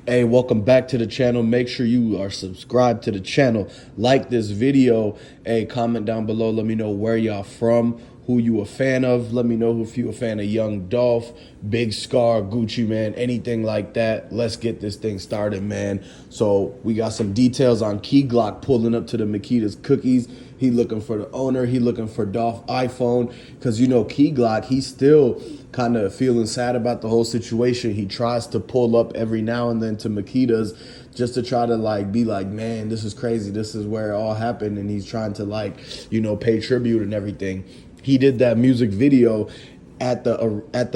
Hey, welcome back to the channel. Make sure you are subscribed to the channel. Like this video. Hey, comment down below. Let me know where y'all from, who you a fan of. Let me know if you a fan of Young Dolph, Big Scar, Gucci Man, anything like that. Let's get this thing started, man. So we got some details on Key Glock pulling up to the Makedas cookies. He looking for the owner. He looking for Dolph iPhone. Because, you know, Key Glock, he's still kind of feeling sad about the whole situation. He tries to pull up every now and then to Makedas just to try to like be like, man, this is crazy. This is where it all happened. And he's trying to like, you know, pay tribute and everything. He did that music video at the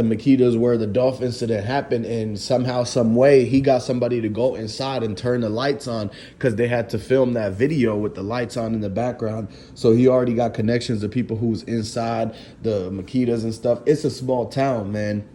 Makedas where the Dolph incident happened, and somehow, some way, he got somebody to go inside and turn the lights on because they had to film that video with the lights on in the background. So he already got connections to people who's inside the Makedas and stuff. It's a small town, man.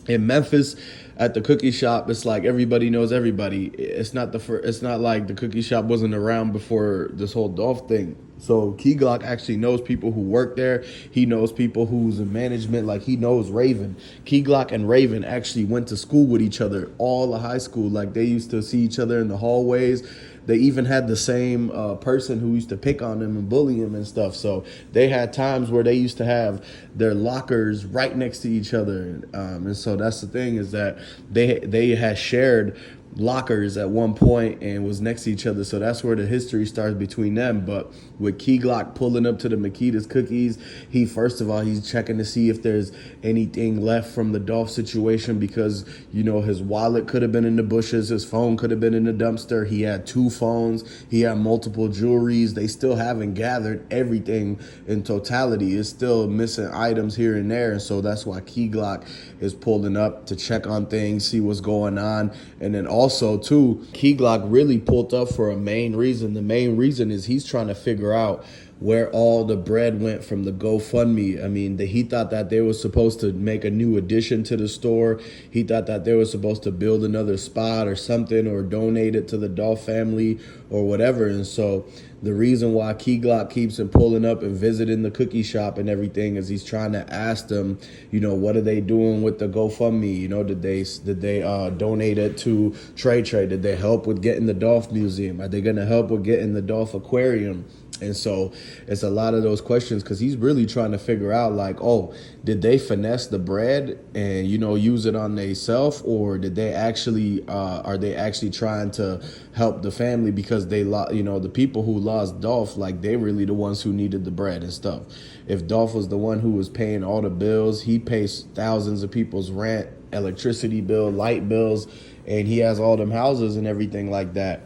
In Memphis, at the cookie shop, it's like everybody knows everybody. It's not it's not like the cookie shop wasn't around before this whole Dolph thing. So Key Glock actually knows people who work there. He knows people who's in management. Like, he knows Raven. Key Glock and Raven actually went to school with each other, all the high school. Like, they used to see each other in the hallways. They even had the same person who used to pick on them and bully him and stuff. So they had times where they used to have their lockers right next to each other. And so that's the thing, is that they had shared lockers at one point and was next to each other. So that's where the history starts between them. But with Key Glock pulling up to the Makedas cookies, he, first of all, he's checking to see if there's anything left from the Dolph situation, because, you know, his wallet could have been in the bushes, his phone could have been in the dumpster. He had two phones, he had multiple jewelries. They still haven't gathered everything in totality. It's still missing items here and there. And so that's why Key Glock is pulling up to check on things, see what's going on. And then also too, Key Glock really pulled up for a main reason. The main reason is he's trying to figure out where all the bread went from the GoFundMe. I mean, he thought that they were supposed to make a new addition to the store. He thought that they were supposed to build another spot or something, or donate it to the Dolph family or whatever. And so the reason why Key Glock keeps him pulling up and visiting the cookie shop and everything is he's trying to ask them, you know, what are they doing with the GoFundMe? You know, did they donate it to Trey? Did they help with getting the Dolph Museum? Are they going to help with getting the Dolph Aquarium? And so it's a lot of those questions, because he's really trying to figure out, like, oh, did they finesse the bread and, you know, use it on themselves, or did they actually are they actually trying to help the family, because they you know, the people who lost Dolph, like, they really the ones who needed the bread and stuff. If Dolph was the one who was paying all the bills, he pays thousands of people's rent, electricity bill, light bills, and he has all them houses and everything like that.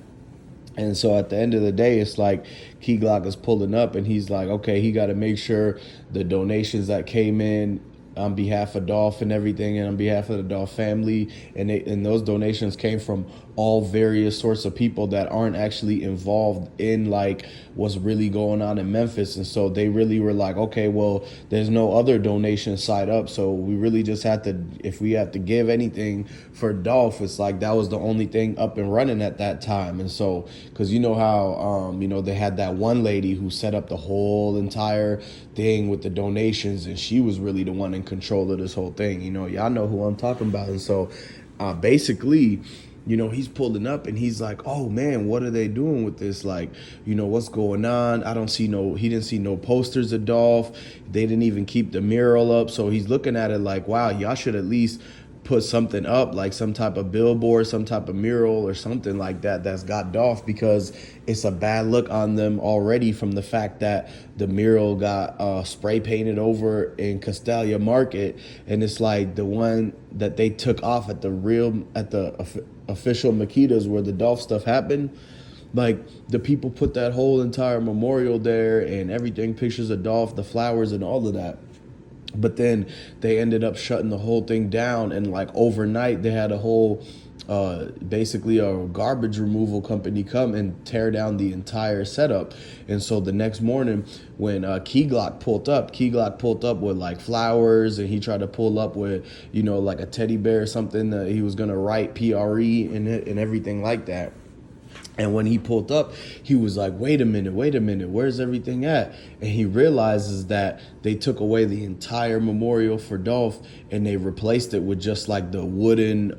And so at the end of the day, it's like Key Glock is pulling up and he's like, okay, he got to make sure the donations that came in on behalf of Dolph and everything, and on behalf of the Dolph family, and those donations came from all various sorts of people that aren't actually involved in like what's really going on in Memphis. And so they really were like, okay, well, there's no other donation side up, so we really just have to, if we have to give anything for Dolph, it's like that was the only thing up and running at that time. And so, because you know how you know, they had that one lady who set up the whole entire thing with the donations, and she was really the one in control of this whole thing. You know, y'all know who I'm talking about. And so basically, you know, he's pulling up and he's like, oh man, what are they doing with this? Like, you know, what's going on? He didn't see no posters of Dolph. They didn't even keep the mural up. So he's looking at it like, wow, y'all should at least put something up, like some type of billboard, some type of mural or something like that that's got Dolph, because it's a bad look on them already from the fact that the mural got spray painted over in Castalia Market, and it's like the one that they took off at the official Makedas where the Dolph stuff happened. Like, the people put that whole entire memorial there and everything, pictures of Dolph, the flowers and all of that. But then they ended up shutting the whole thing down, and like overnight they had a whole basically a garbage removal company come and tear down the entire setup. And so the next morning when Key Glock pulled up with like flowers, and he tried to pull up with, you know, like a teddy bear or something that he was gonna write PRE in it and everything like that. And when he pulled up, he was like, wait a minute, where's everything at? And he realizes that they took away the entire memorial for Dolph and they replaced it with just like the wooden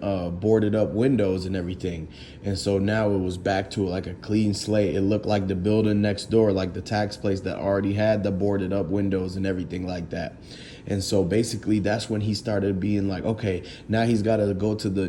boarded up windows and everything. And so now it was back to like a clean slate. It looked like the building next door, like the tax place that already had the boarded up windows and everything like that. And so basically that's when he started being like, okay, now he's got to go to the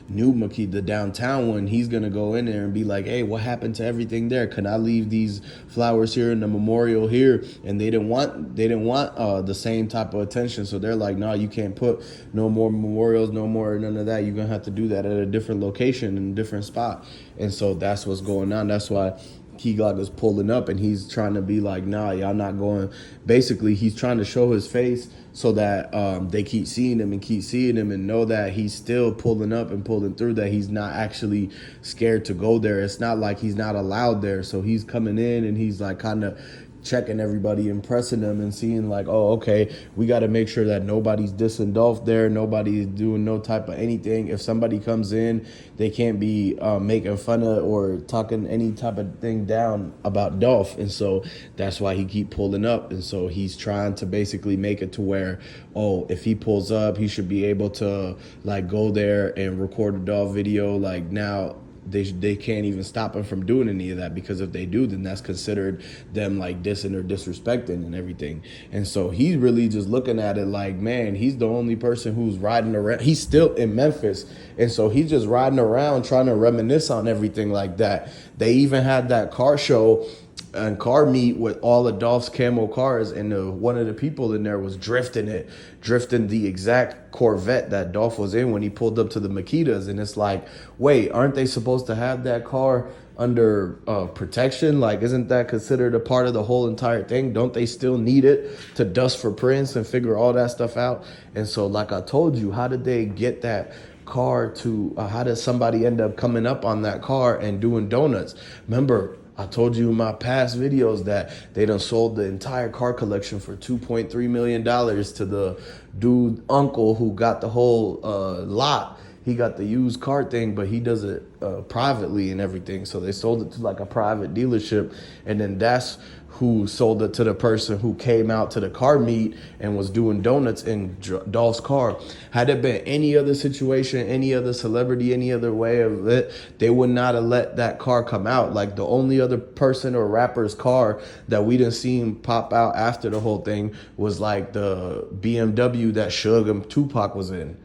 new Makedas, the downtown one. He's going to go in there and be like, hey, what happened to everything there? Can I leave these flowers here in the memorial here? And they didn't want the same type of attention. So they're like, no, you can't put no more memorials, no more, none of that. You're going to have to do that at a different location in a different spot. And so that's what's going on. That's why Glock is pulling up and he's trying to be like, nah, y'all not going. Basically, he's trying to show his face so that they keep seeing him and know that he's still pulling up and pulling through, that he's not actually scared to go there. It's not like he's not allowed there. So he's coming in and he's like kind of checking everybody, impressing them and seeing like, oh, okay, we got to make sure that nobody's dissing Dolph there. Nobody's doing no type of anything. If somebody comes in, they can't be making fun of or talking any type of thing down about Dolph. And so that's why he keep pulling up. And so he's trying to basically make it to where, oh, if he pulls up, he should be able to like go there and record a Dolph video. Like now, they can't even stop him from doing any of that, because if they do, then that's considered them like dissing or disrespecting and everything. And so he's really just looking at it like, man, he's the only person who's riding around. He's still in Memphis, and so he's just riding around trying to reminisce on everything like that. They even had that car show and car meet with all of Dolph's camo cars, and one of the people in there was drifting the exact Corvette that Dolph was in when he pulled up to the Makedas. And it's like, wait, aren't they supposed to have that car under protection? Like, isn't that considered a part of the whole entire thing? Don't they still need it to dust for prints and figure all that stuff out? And so, like I told you, how did they get that car to, how did somebody end up coming up on that car and doing donuts? Remember, I told you in my past videos that they done sold the entire car collection for $2.3 million to the dude uncle who got the whole lot. He got the used car thing, but he does it privately and everything. So they sold it to like a private dealership, and then that's who sold it to the person who came out to the car meet and was doing donuts in Dolph's car. Had it been any other situation, any other celebrity, any other way of it, they would not have let that car come out. Like the only other person or rapper's car that we didn't see him pop out after the whole thing was like the BMW that Suge and Tupac was in.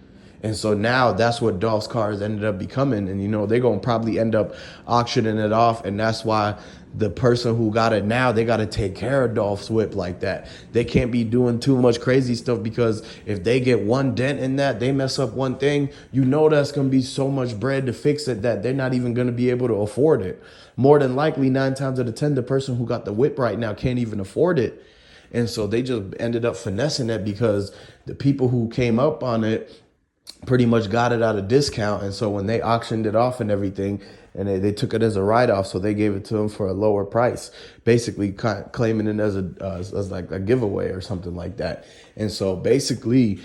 And so now that's what Dolph's cars ended up becoming. And, you know, they're going to probably end up auctioning it off. And that's why the person who got it now, they got to take care of Dolph's whip like that. They can't be doing too much crazy stuff, because if they get one dent in that, they mess up one thing, you know that's going to be so much bread to fix it that they're not even going to be able to afford it. More than likely, 9 times out of 10, the person who got the whip right now can't even afford it. And so they just ended up finessing it, because the people who came up on it pretty much got it at a discount. And so when they auctioned it off and everything, and they took it as a write-off, so they gave it to him for a lower price, basically claiming it as like a giveaway or something like that. And so basically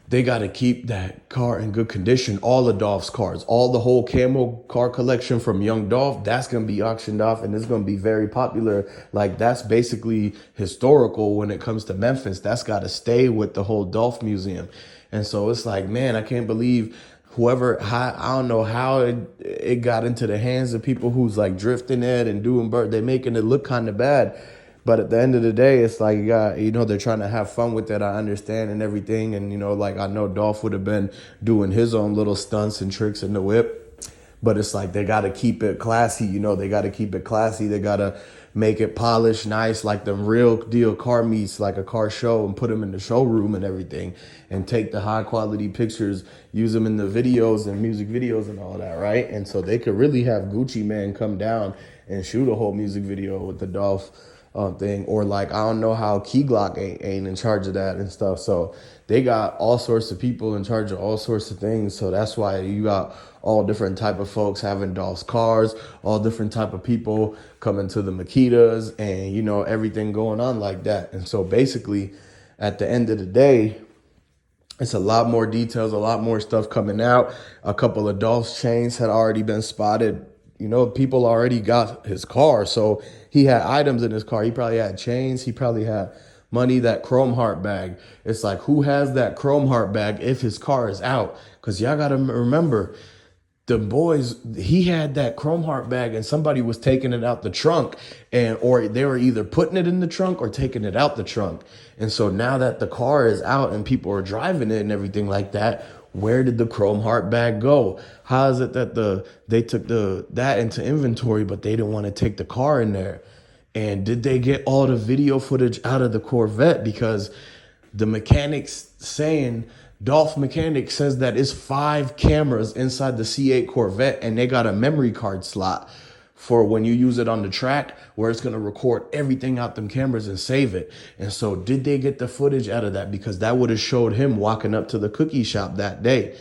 they got to keep that car in good condition. All of Dolph's cars, all the whole camo car collection from Young Dolph, that's going to be auctioned off, and it's going to be very popular. Like, that's basically historical when it comes to Memphis. That's got to stay with the whole Dolph Museum. And so it's like, man, I can't believe I don't know how it got into the hands of people who's like drifting it and doing they're making it look kind of bad. But at the end of the day, it's like, they're trying to have fun with it. I understand and everything. And, like I know Dolph would have been doing his own little stunts and tricks in the whip. But it's like they got to keep it classy. They got to keep it classy. They got to make it polished, nice, like the real deal car meets, like a car show, and put them in the showroom and everything, and take the high quality pictures, use them in the videos and music videos and all that, right? And so they could really have Gucci Man come down and shoot a whole music video with the Dolph thing. Or like, I don't know how Glock ain't in charge of that and stuff. So they got all sorts of people in charge of all sorts of things. So that's why you got all different type of folks having Dolph's cars, all different type of people coming to the Makedas, and, everything going on like that. And so basically, at the end of the day, it's a lot more details, a lot more stuff coming out. A couple of Dolph's chains had already been spotted, You know, people already got his car, so he had items in his car. He probably had chains. He probably had money, that chrome heart bag. It's like, who has that chrome heart bag if his car is out? Because y'all got to remember, the boys, he had that chrome heart bag and somebody was taking it out the trunk, and or they were either putting it in the trunk or taking it out the trunk. And so now that the car is out and people are driving it and everything like that, where did the chrome heart bag go? How is it that they took that into inventory, but they didn't want to take the car in there? And did they get all the video footage out of the Corvette? Because the mechanics saying, Dolph Mechanic says that it's 5 cameras inside the C8 Corvette, and they got a memory card slot for when you use it on the track, where it's going to record everything out them cameras and save it. And so did they get the footage out of that? Because that would have showed him walking up to the cookie shop that day.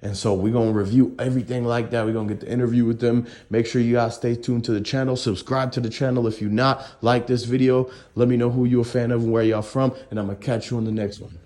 And so we're going to review everything like that. We're going to get the interview with them. Make sure you guys stay tuned to the channel. Subscribe to the channel. If you're not, like this video. Let me know who you're a fan of and where y'all from. And I'm going to catch you on the next one.